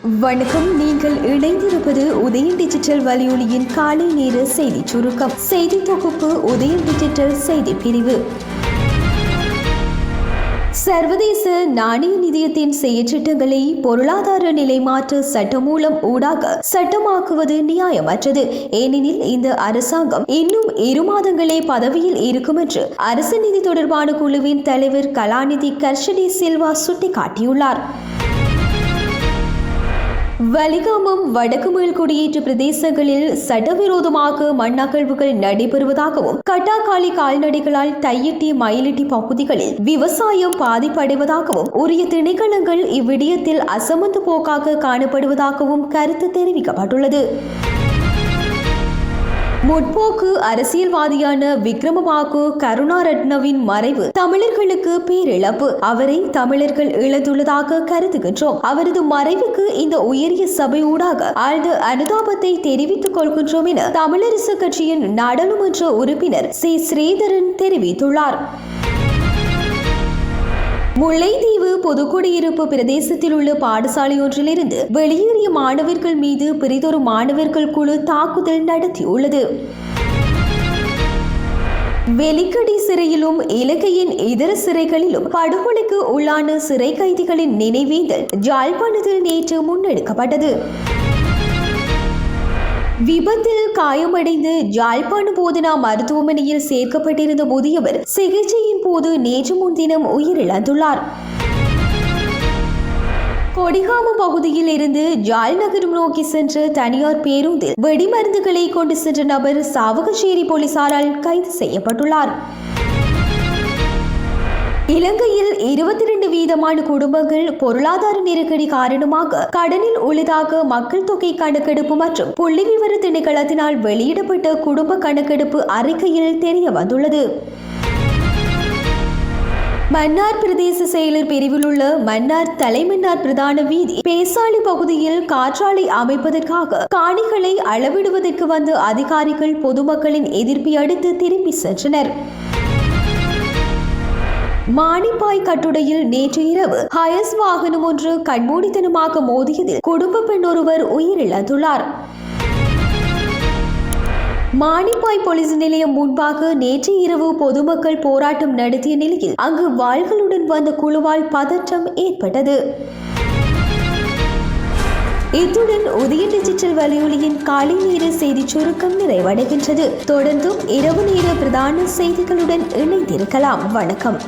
வணக்கம். நீங்கள் இணைந்திருப்பது உதயம் டிஜிட்டல் வலையொலியின் காலை நேர செய்தி சுருக்கம். செய்தி தொகுப்பு உதயம் டிஜிட்டல் செய்தி பிரிவு. சர்வதேச நாணய நிதியத்தின் செயற்றிட்டங்களை பொருளாதார நிலைமாற்ற சட்டம் மூலம் ஊடாக சட்டமாக்குவது நியாயமற்றது. ஏனெனில் இந்த அரசாங்கம் இன்னும் 2 மாதங்களே பதவியில் இருக்கும் என்று அரசு நிதி தொடர்பான குழுவின் தலைவர் கலாநிதி கர்ஷடி சில்வா சுட்டிக்காட்டியுள்ளார். வலிகாமம் வடக்கு மேல்குடியேற்ற பிரதேசங்களில் சட்டவிரோதமாக மண் அகழ்வுகள் நடைபெறுவதாகவும் கட்டாக்காலி கால்நடைகளால் தையிட்டி மயிலிட்டி பகுதிகளில் விவசாயம் பாதிப்படைவதாகவும் உரிய திணைக்களங்கள் இவ்விடயத்தில் அசமந்த போக்காக காணப்படுவதாகவும் கருத்து தெரிவிக்கப்பட்டுள்ளது. முற்போக்கு அரசியல்வாதியான விக்ரமபாகு கருணாரட்னவின் மறைவு தமிழர்களுக்கு பேரிழப்பு. அவரை தமிழர்கள் இழந்துள்ளதாக கருதுகின்றோம். அவரது மறைவுக்கு இந்த உயரிய சபை ஊடாக ஆழ்ந்த அனுதாபத்தை தெரிவித்துக் கொள்கின்றோம் என தமிழரசு கட்சியின் நாடாளுமன்ற உறுப்பினர் சி ஸ்ரீதரன் தெரிவித்துள்ளார். முல்லைத்தீவு பொதுக்குடியிருப்பு பிரதேசத்தில் உள்ள பாடசாலை ஒன்றிலிருந்து வெளியேறிய மாணவர்கள் மீது பிரிதொரு மாணவர்கள் குழு தாக்குதல் நடத்தியுள்ளது. வெலிக்கடி சிறையிலும் இலங்கையின் இதர சிறைகளிலும் படுகொலைக்கு உள்ளான சிறை கைதிகளின் நினைவேந்தல் யாழ்ப்பாணத்தில் நேற்று முன்னெடுக்கப்பட்டது. விபத்தில் காயமடைந்து யாழ்ப்பாண போதனா மருத்துவமனையில் சேர்க்கப்பட்டிருந்த முதியவர் சிகிச்சையின் போது நேற்று முன்தினம் உயிரிழந்துள்ளார். கொடிகாம பகுதியில் இருந்து யாழ் நகரம் நோக்கி சென்ற தனியார் பேருந்தில் வெடிமருந்துகளை கொண்டு சென்ற நபர் சாவகச்சேரி போலீசாரால் கைது செய்யப்பட்டுள்ளார். இலங்கையில் 22% குடும்பங்கள் பொருளாதார நெருக்கடி காரணமாக கடனில் உள்ளதாக மக்கள் தொகை கணக்கெடுப்பு மற்றும் புள்ளி விவர திணைக்களத்தினால் வெளியிடப்பட்ட குடும்ப கணக்கெடுப்பு அறிக்கையில் தெரிய வந்துள்ளது. மன்னார் பிரதேச செயலர் பிரிவில் உள்ள மன்னார் தலைமன்னார் பிரதான வீதி பேசாலி பகுதியில் காற்றாலை அமைப்பதற்காக காணிகளை அளவிடுவதற்கு வந்த அதிகாரிகள் பொதுமக்களின் எதிர்ப்பை அடுத்து திரும்பி சென்றனர். மானிப்பாய் கட்டுடையில் நேற்று இரவு ஹயஸ் வாகனம் ஒன்று கண்மூடித்தனமாக மோதியதில் குடும்ப பெண் ஒருவர் உயிரிழந்துள்ளார். மானிப்பாய் போலீஸ் நிலையம் முன்பாக நேற்று இரவு பொதுமக்கள் போராட்டம் நடத்திய நிலையில் அங்கு வாள்களுடன் வந்த குழுவால் பதற்றம் ஏற்பட்டது. இத்துடன் உதய டிஜிட்டல் வலையொலியின் காலை நேர செய்தி சுருக்கம் நிறைவடைகின்றது. தொடர்ந்தும் இரவு நேர பிரதான செய்திகளுடன் இணைந்திருக்கலாம். வணக்கம்.